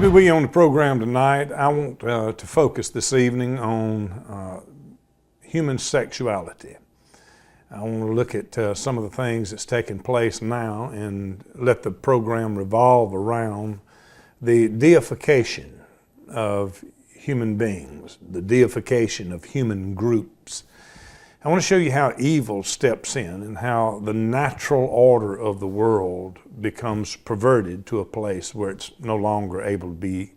be with you on the program tonight. I want to focus this evening on human sexuality. I want to look at some of the things that's taking place now and let the program revolve around the deification of human beings, the deification of human groups. I want to show you how evil steps in and how the natural order of the world becomes perverted to a place where it's no longer able to be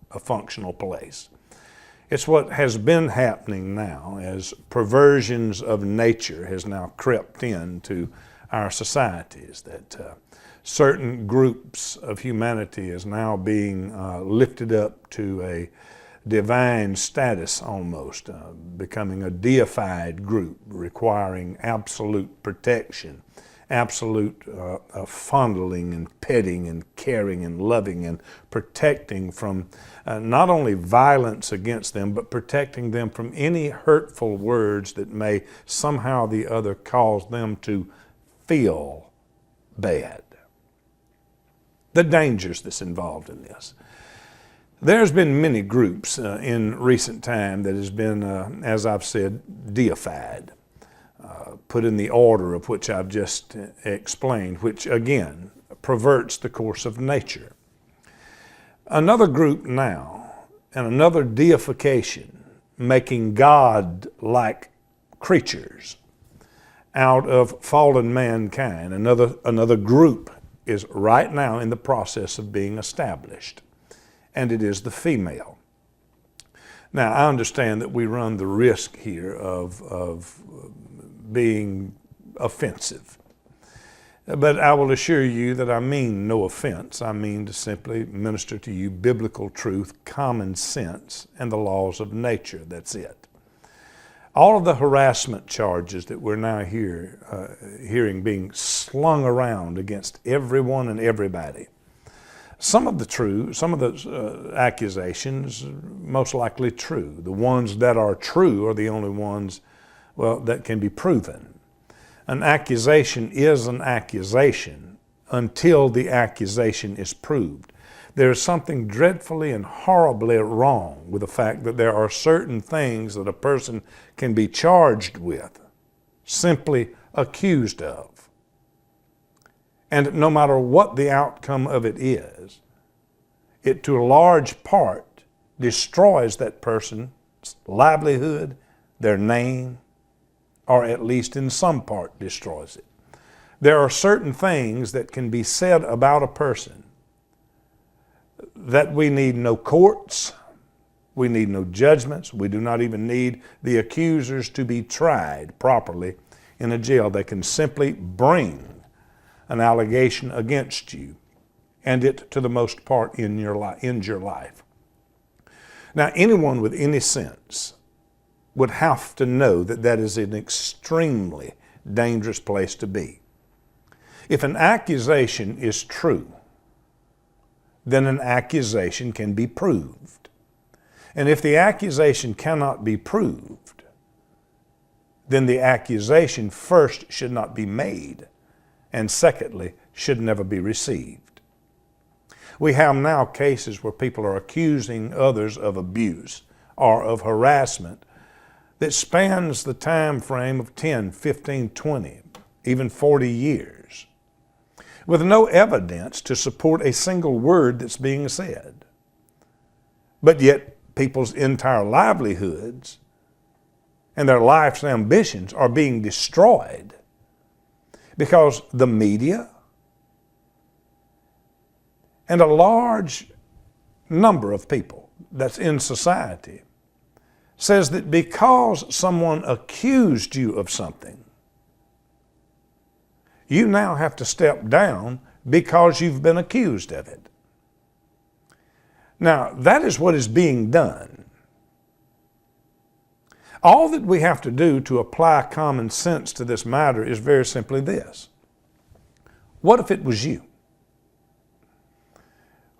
a functional place. It's what has been happening now as perversions of nature has now crept into our societies, that certain groups of humanity is now being lifted up to a divine status almost, becoming a deified group requiring absolute protection, absolute fondling and petting and caring and loving and protecting from not only violence against them, but protecting them from any hurtful words that may somehow or the other cause them to feel bad. The dangers that's involved in this. There's been many groups in recent time that has been, as I've said, deified, put in the order of which I've just explained, which again perverts the course of nature. Another group now, and another deification, making God-like creatures out of fallen mankind. Another group is right now in the process of being established, and it is the female. Now, I understand that we run the risk here of being offensive, but I will assure you that I mean no offense. I mean to simply minister to you biblical truth, common sense, and the laws of nature. That's it. All of the harassment charges that we're now hearing being slung around against everyone and everybody, some of the accusations most likely true. The ones that are true are the only ones, well, that can be proven. An accusation is an accusation until the accusation is proved. There is something dreadfully and horribly wrong with the fact that there are certain things that a person can be charged with, simply accused of. And no matter what the outcome of it is, it to a large part destroys that person's livelihood, their name, or at least in some part destroys it. There are certain things that can be said about a person that we need no courts, we need no judgments, we do not even need the accusers to be tried properly in a jail. They can simply bring an allegation against you, and it to the most part in your life. Now, anyone with any sense would have to know that that is an extremely dangerous place to be. If an accusation is true, then an accusation can be proved. And if the accusation cannot be proved, then the accusation first should not be made, and secondly, should never be received. We have now cases where people are accusing others of abuse or of harassment that spans the time frame of 10, 15, 20, even 40 years, with no evidence to support a single word that's being said. But yet people's entire livelihoods and their life's ambitions are being destroyed because the media and a large number of people that's in society says that because someone accused you of something, you now have to step down because you've been accused of it. Now, that is what is being done. All that we have to do to apply common sense to this matter is very simply this. What if it was you?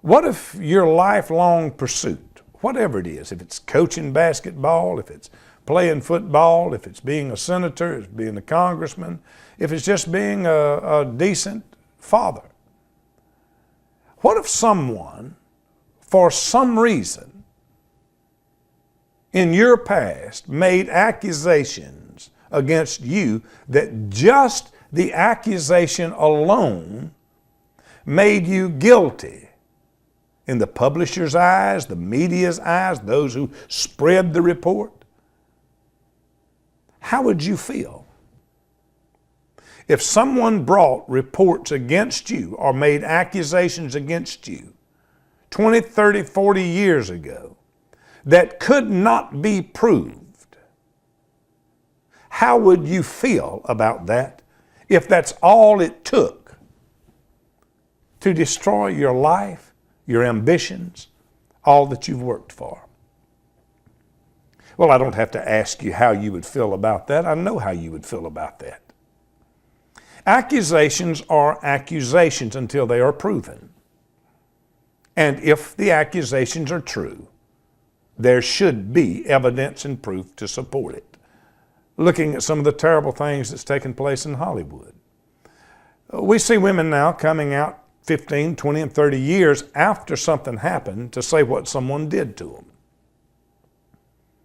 What if your lifelong pursuit, whatever it is, if it's coaching basketball, if it's playing football, if it's being a senator, if it's being a congressman, if it's just being a decent father, what if someone for some reason in your past made accusations against you that just the accusation alone made you guilty in the publisher's eyes, the media's eyes, those who spread the report, how would you feel? If someone brought reports against you or made accusations against you 20, 30, 40 years ago that could not be proved, how would you feel about that if that's all it took to destroy your life, your ambitions, all that you've worked for? Well, I don't have to ask you how you would feel about that. I know how you would feel about that. Accusations are accusations until they are proven. And if the accusations are true, there should be evidence and proof to support it. Looking at some of the terrible things that's taken place in Hollywood. We see women now coming out 15, 20, and 30 years after something happened to say what someone did to them.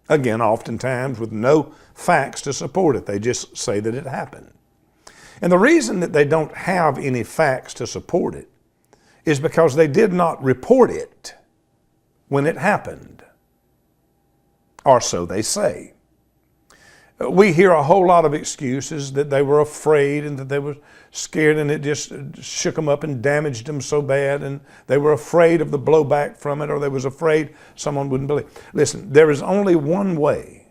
Again, oftentimes with no facts to support it. They just say that it happened. And the reason that they don't have any facts to support it is because they did not report it when it happened. Or so they say. We hear a whole lot of excuses that they were afraid and that they were scared and it just shook them up and damaged them so bad and they were afraid of the blowback from it or they was afraid someone wouldn't believe. Listen, there is only one way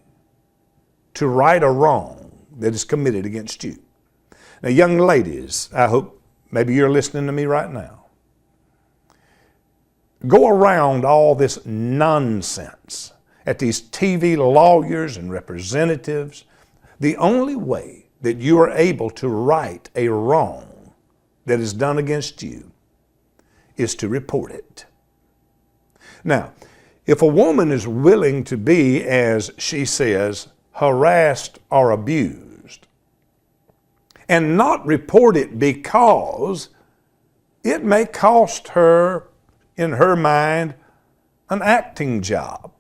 to right a wrong that is committed against you. Now, young ladies, I hope maybe you're listening to me right now. Go around all this nonsense at these TV lawyers and representatives. The only way that you are able to right a wrong that is done against you is to report it. Now, if a woman is willing to be, as she says, harassed or abused, and not report it because it may cost her, in her mind, an acting job.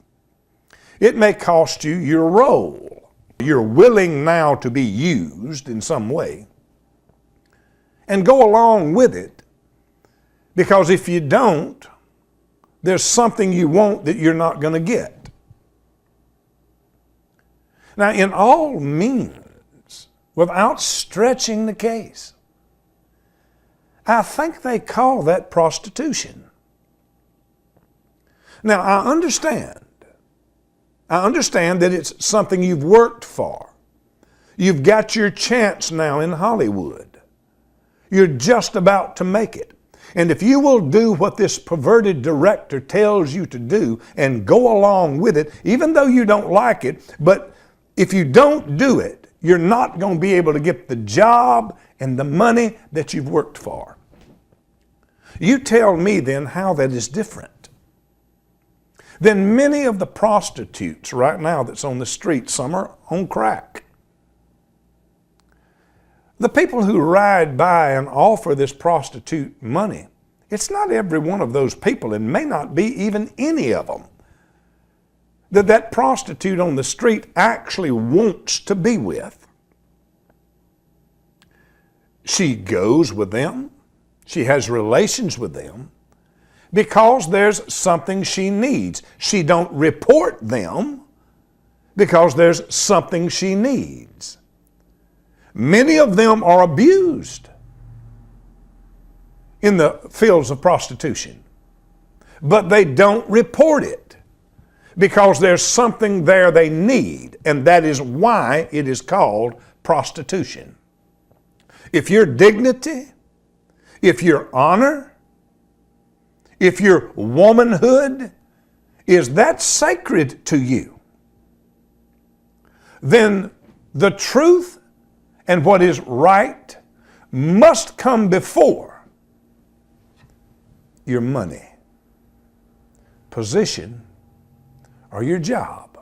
It may cost you your role. You're willing now to be used in some way and go along with it because if you don't, there's something you want that you're not going to get. Now, in all means, without stretching the case, I think they call that prostitution. Now, I understand that it's something you've worked for. You've got your chance now in Hollywood. You're just about to make it. And if you will do what this perverted director tells you to do and go along with it, even though you don't like it, but if you don't do it, you're not going to be able to get the job and the money that you've worked for. You tell me then how that is different. Then many of the prostitutes right now that's on the street, some are on crack. The people who ride by and offer this prostitute money, it's not every one of those people, and may not be even any of them, that prostitute on the street actually wants to be with. She goes with them. She has relations with them because there's something she needs. She don't report them because there's something she needs. Many of them are abused in the fields of prostitution, but they don't report it because there's something there they need, and that is why it is called prostitution. If your dignity, if your honor, if your womanhood is that sacred to you, then the truth and what is right must come before your money, position, or your job.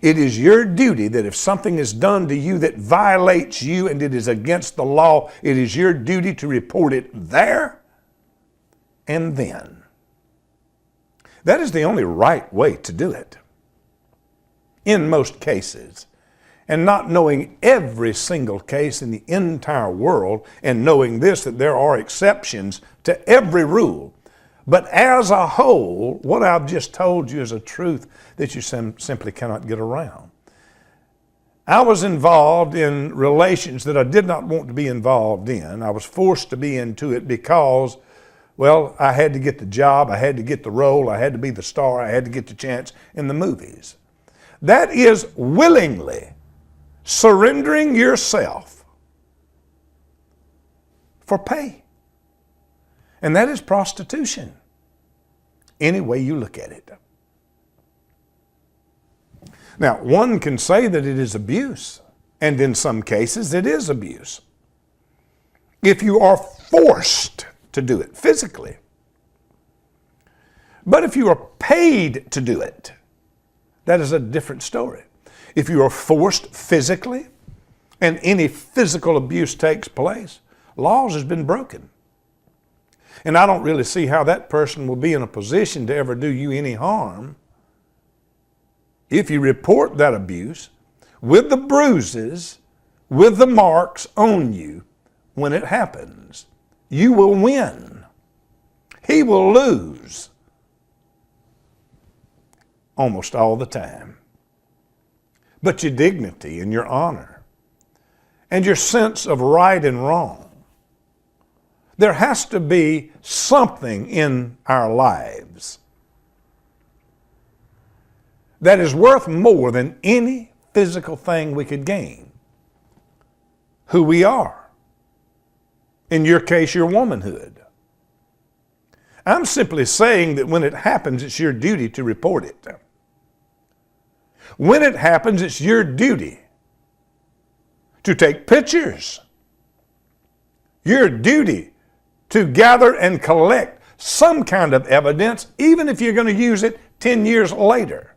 It is your duty that if something is done to you that violates you and it is against the law, it is your duty to report it there and then. That is the only right way to do it in most cases. And not knowing every single case in the entire world, and knowing this, that there are exceptions to every rule. But as a whole, what I've just told you is a truth that you simply cannot get around. I was involved in relations that I did not want to be involved in. I was forced to be into it because, well, I had to get the job, I had to get the role, I had to be the star, I had to get the chance in the movies. That is willingly surrendering yourself for pay. And that is prostitution, any way you look at it. Now, one can say that it is abuse, and in some cases it is abuse. If you are forced to do it physically. But if you are paid to do it, that is a different story. If you are forced physically and any physical abuse takes place, laws has been broken. And I don't really see how that person will be in a position to ever do you any harm if you report that abuse with the bruises, with the marks on you when it happens. You will win. He will lose almost all the time. But your dignity and your honor and your sense of right and wrong, there has to be something in our lives that is worth more than any physical thing we could gain. Who we are. In your case, your womanhood. I'm simply saying that when it happens, it's your duty to report it. When it happens, it's your duty to take pictures. Your duty to gather and collect some kind of evidence, even if you're going to use it 10 years later.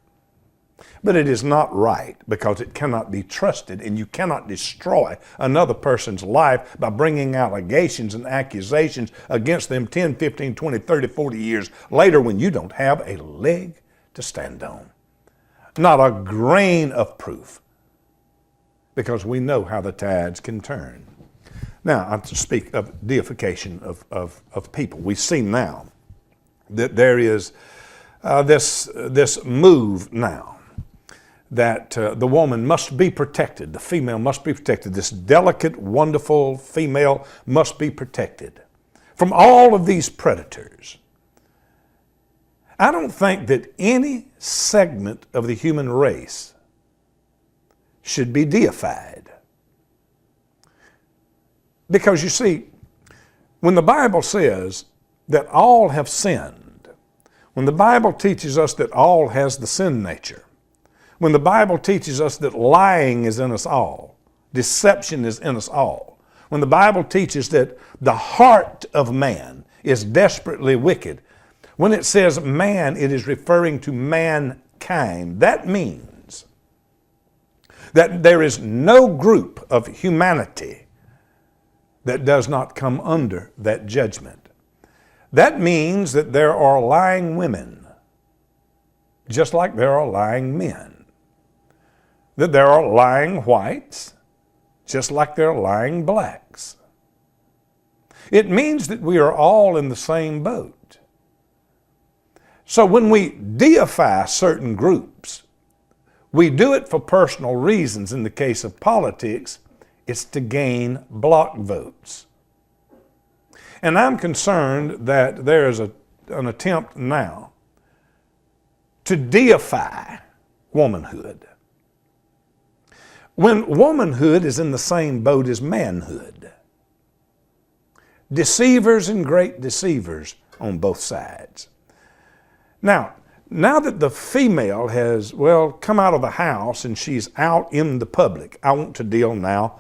But it is not right because it cannot be trusted, and you cannot destroy another person's life by bringing allegations and accusations against them 10, 15, 20, 30, 40 years later when you don't have a leg to stand on. Not a grain of proof, because we know how the tides can turn. Now, I speak of deification of people. We see now that there is this move now that the woman must be protected, the female must be protected. This delicate, wonderful female must be protected from all of these predators. I don't think that any segment of the human race should be deified. Because you see, when the Bible says that all have sinned, when the Bible teaches us that all has the sin nature, when the Bible teaches us that lying is in us all, deception is in us all, when the Bible teaches that the heart of man is desperately wicked, when it says man, it is referring to mankind. That means that there is no group of humanity that does not come under that judgment. That means that there are lying women, just like there are lying men. That there are lying whites, just like there are lying blacks. It means that we are all in the same boat. So when we deify certain groups, we do it for personal reasons. In the case of politics, it's to gain block votes. And I'm concerned that there is an attempt now to deify womanhood, when womanhood is in the same boat as manhood. Deceivers and great deceivers on both sides. Now that the female has, come out of the house and she's out in the public, I want to deal now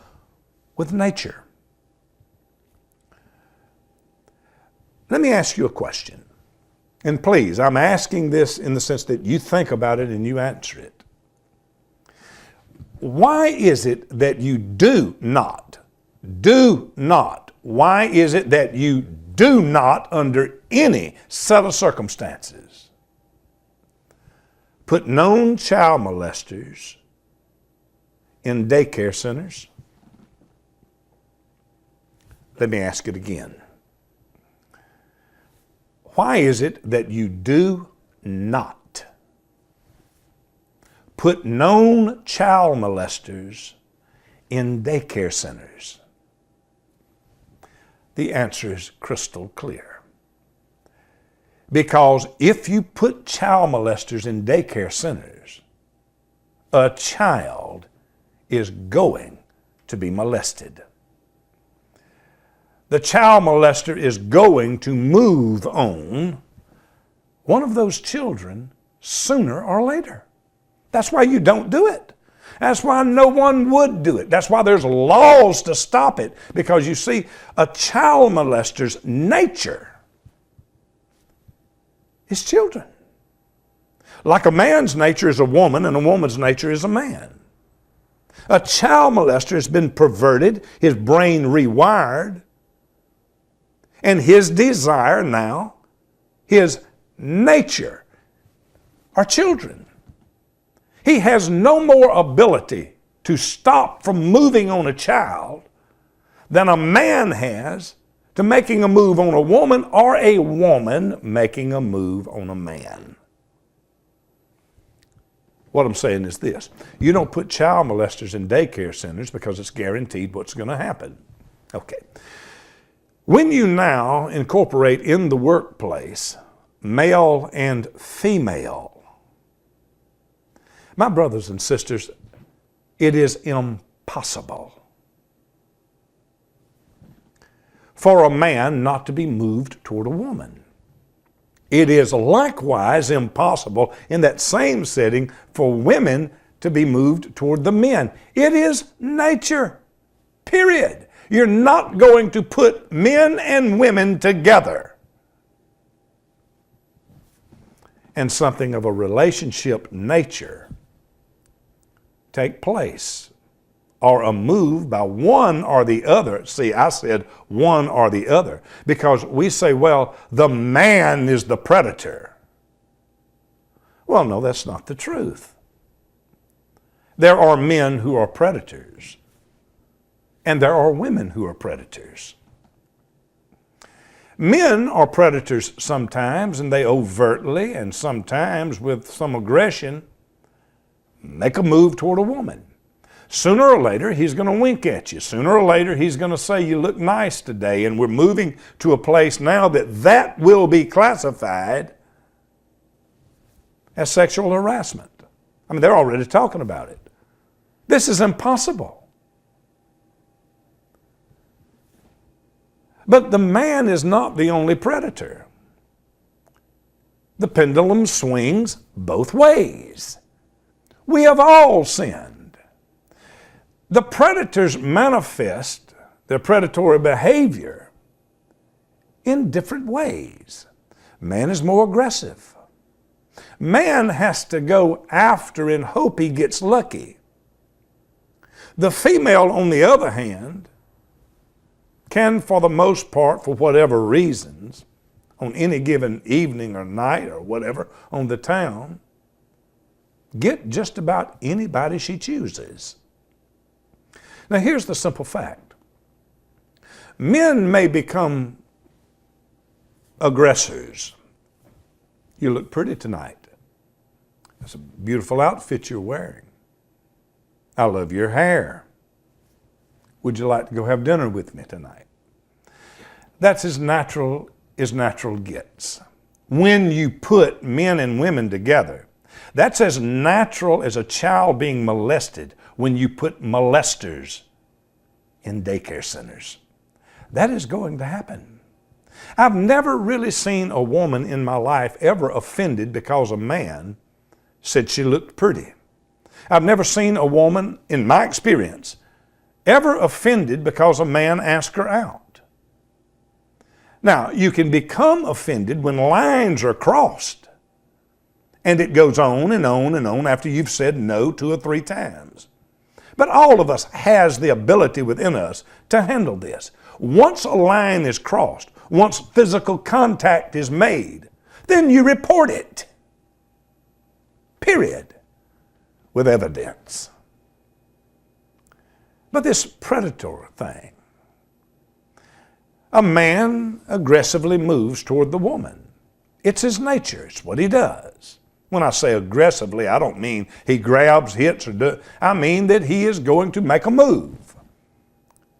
with nature. Let me ask you a question. And please, I'm asking this in the sense that you think about it and you answer it. Why is it that you do not, why is it that you do not, under any set of circumstances, put known child molesters in daycare centers? Let me ask it again. Why is it that you do not put known child molesters in daycare centers? The answer is crystal clear. Because if you put child molesters in daycare centers, a child is going to be molested. The child molester is going to move on one of those children sooner or later. That's why you don't do it. That's why no one would do it. That's why there's laws to stop it. Because you see, a child molester's nature is children. Like a man's nature is a woman and a woman's nature is a man. A child molester has been perverted, his brain rewired, and his desire now, his nature, are children. He has no more ability to stop from moving on a child than a man has to making a move on a woman or a woman making a move on a man. What I'm saying is this: you don't put child molesters in daycare centers because it's guaranteed what's going to happen. Okay. When you now incorporate in the workplace male and female, my brothers and sisters, it is impossible for a man not to be moved toward a woman. It is likewise impossible in that same setting for women to be moved toward the men. It is nature, period. You're not going to put men and women together and something of a relationship nature take place, or a move by one or the other. See, I said one or the other because we say, well, the man is the predator. Well, no, that's not the truth. There are men who are predators, and there are women who are predators. Men are predators sometimes, and they overtly and sometimes with some aggression make a move toward a woman. Sooner or later, he's going to wink at you. Sooner or later, he's going to say, you look nice today. And we're moving to a place now that will be classified as sexual harassment. I mean, they're already talking about it. This is impossible. But the man is not the only predator. The pendulum swings both ways. We have all sinned. The predators manifest their predatory behavior in different ways. Man is more aggressive. Man has to go after and hope he gets lucky. The female, on the other hand, can, for the most part, for whatever reasons, on any given evening or night or whatever on the town, get just about anybody she chooses. Now, here's the simple fact. Men may become aggressors. You look pretty tonight. That's a beautiful outfit you're wearing. I love your hair. Would you like to go have dinner with me tonight? That's as natural as natural gets. When you put men and women together, that's as natural as a child being molested when you put molesters in daycare centers. That is going to happen. I've never really seen a woman in my life ever offended because a man said she looked pretty. I've never seen a woman, in my experience, ever offended because a man asked her out. Now, you can become offended when lines are crossed, and it goes on and on and on after you've said no 2 or 3 times. But all of us has the ability within us to handle this. Once a line is crossed, once physical contact is made, then you report it. period, with evidence. But this predatory thing, a man aggressively moves toward the woman. It's his nature. It's what he does. When I say aggressively, I don't mean he grabs, hits, I mean that he is going to make a move.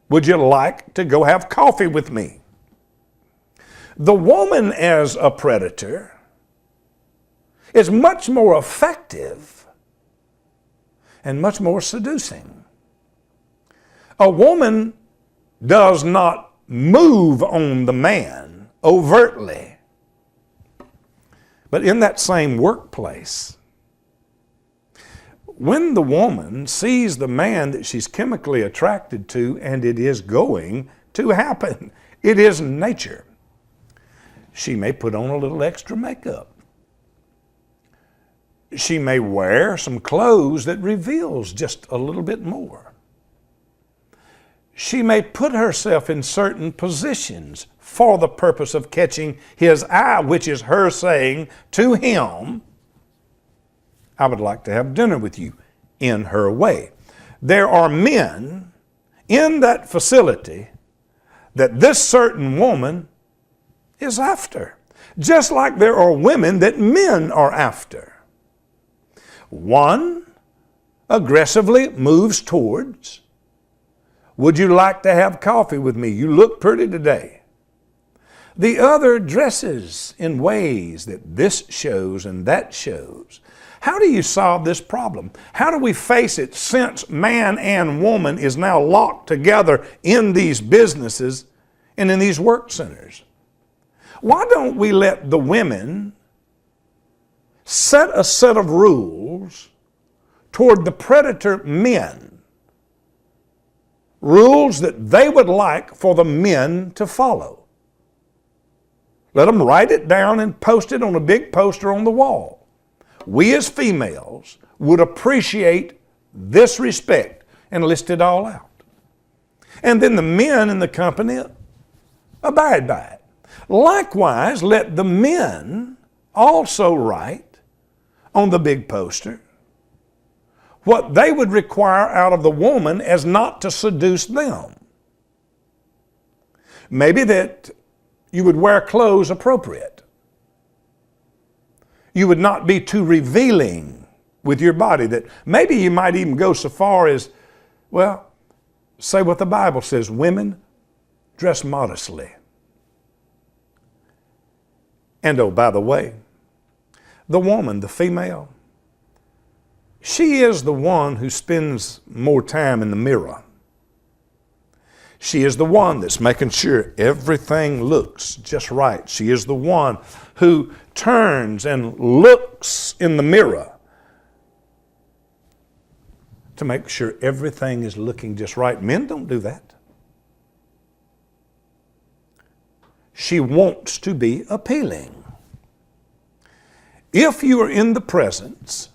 Would you like to go have coffee with me? The woman as a predator is much more effective and much more seducing. A woman does not move on the man overtly. But in that same workplace, when the woman sees the man that she's chemically attracted to, and it is going to happen, it is nature, she may put on a little extra makeup. She may wear some clothes that reveals just a little bit more. She may put herself in certain positions for the purpose of catching his eye, which is her saying to him, I would like to have dinner with you, in her way. There are men in that facility that this certain woman is after, just like there are women that men are after. One aggressively moves towards, would you like to have coffee with me? You look pretty today. The other dresses in ways that this shows and that shows. How do you solve this problem? How do we face it since man and woman is now locked together in these businesses and in these work centers? Why don't we let the women set a set of rules toward the predator men? Rules that they would like for the men to follow. Let them write it down and post it on a big poster on the wall. We as females would appreciate this respect, and list it all out. And then the men in the company abide by it. Likewise, let the men also write on the big poster what they would require out of the woman as not to seduce them. Maybe that you would wear clothes appropriate. You would not be too revealing with your body. That maybe you might even go so far as, well, say what the Bible says, women dress modestly. And oh, by the way, the woman, the female, she is the one who spends more time in the mirror. She is the one that's making sure everything looks just right. She is the one who turns and looks in the mirror to make sure everything is looking just right. Men don't do that. She wants to be appealing. If you are in the presence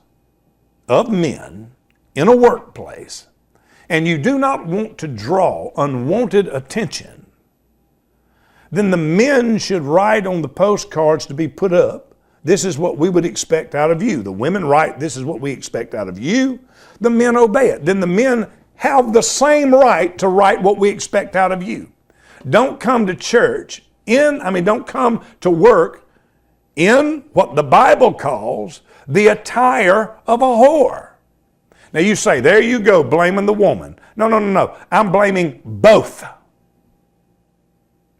of men in a workplace and you do not want to draw unwanted attention, then the men should write on the postcards to be put up, this is what we would expect out of you. The women write, this is what we expect out of you. The men obey it. Then the men have the same right to write what we expect out of you. Don't come to church don't come to work in what the Bible calls the attire of a whore. Now you say, there you go, blaming the woman. No. I'm blaming both.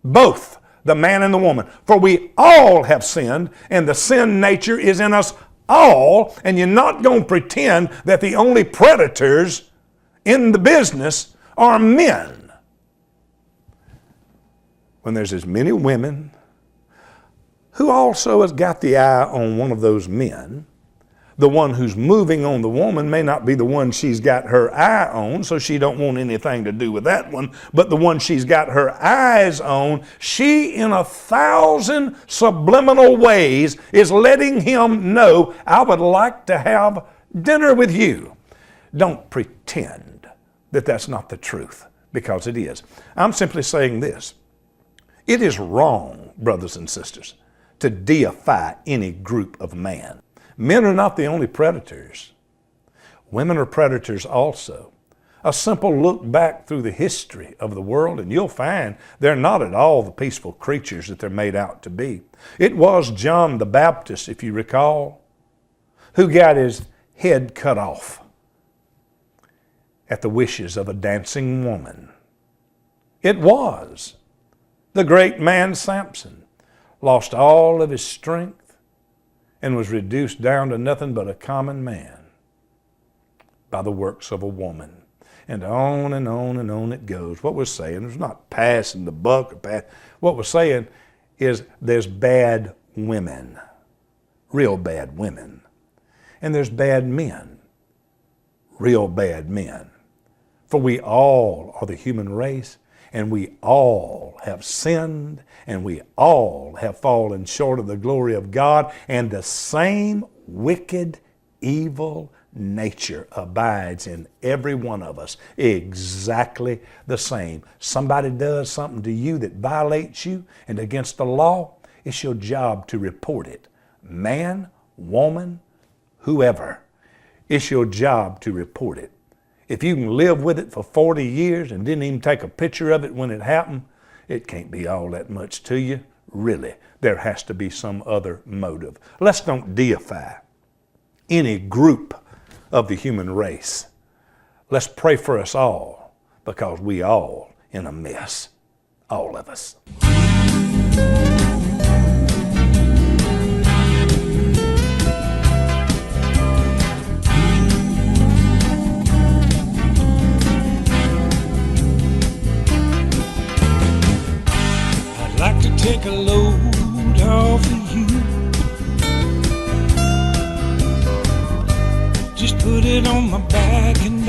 Both, the man and the woman. For we all have sinned, and the sin nature is in us all, and you're not going to pretend that the only predators in the business are men. When there's as many women who also has got the eye on one of those men, the one who's moving on the woman may not be the one she's got her eye on, so she don't want anything to do with that one, but the one she's got her eyes on, she in 1,000 subliminal ways is letting him know, I would like to have dinner with you. Don't pretend that that's not the truth, because it is. I'm simply saying this. It is wrong, brothers and sisters, to deify any group of man. Men are not the only predators. Women are predators also. A simple look back through the history of the world and you'll find they're not at all the peaceful creatures that they're made out to be. It was John the Baptist, if you recall, who got his head cut off at the wishes of a dancing woman. It was the great man Samson, lost all of his strength and was reduced down to nothing but a common man by the works of a woman. And on and on and on it goes. What we're saying is not passing the buck. What we're saying is there's bad women, real bad women. And there's bad men, real bad men. For we all are the human race, and we all have sinned, and we all have fallen short of the glory of God, and the same wicked, evil nature abides in every one of us, exactly the same. Somebody does something to you that violates you and against the law, it's your job to report it. Man, woman, whoever, it's your job to report it. If you can live with it for 40 years and didn't even take a picture of it when it happened, it can't be all that much to you. Really, there has to be some other motive. Let's don't deify any group of the human race. Let's pray for us all, because we all in a mess, all of us. I'd like to take a load off of you. Just put it on my back and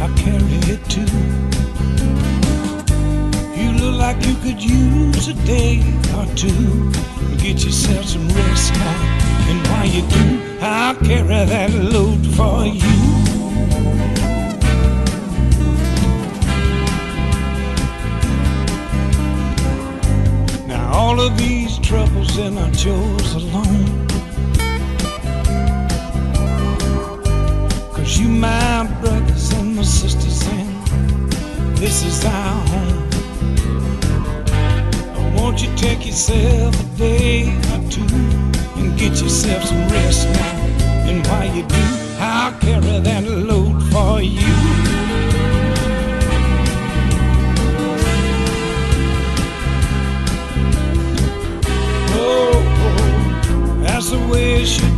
I'll carry it too. You look like you could use a day or two. Get yourself some rest now, and while you do, I'll carry that load for you. Now all of these troubles, they're not yours alone. You my brothers and my sisters, and this is our home. Won't you take yourself a day or two and get yourself some rest now, and while you do, I'll carry that load for you. Oh, that's the way it should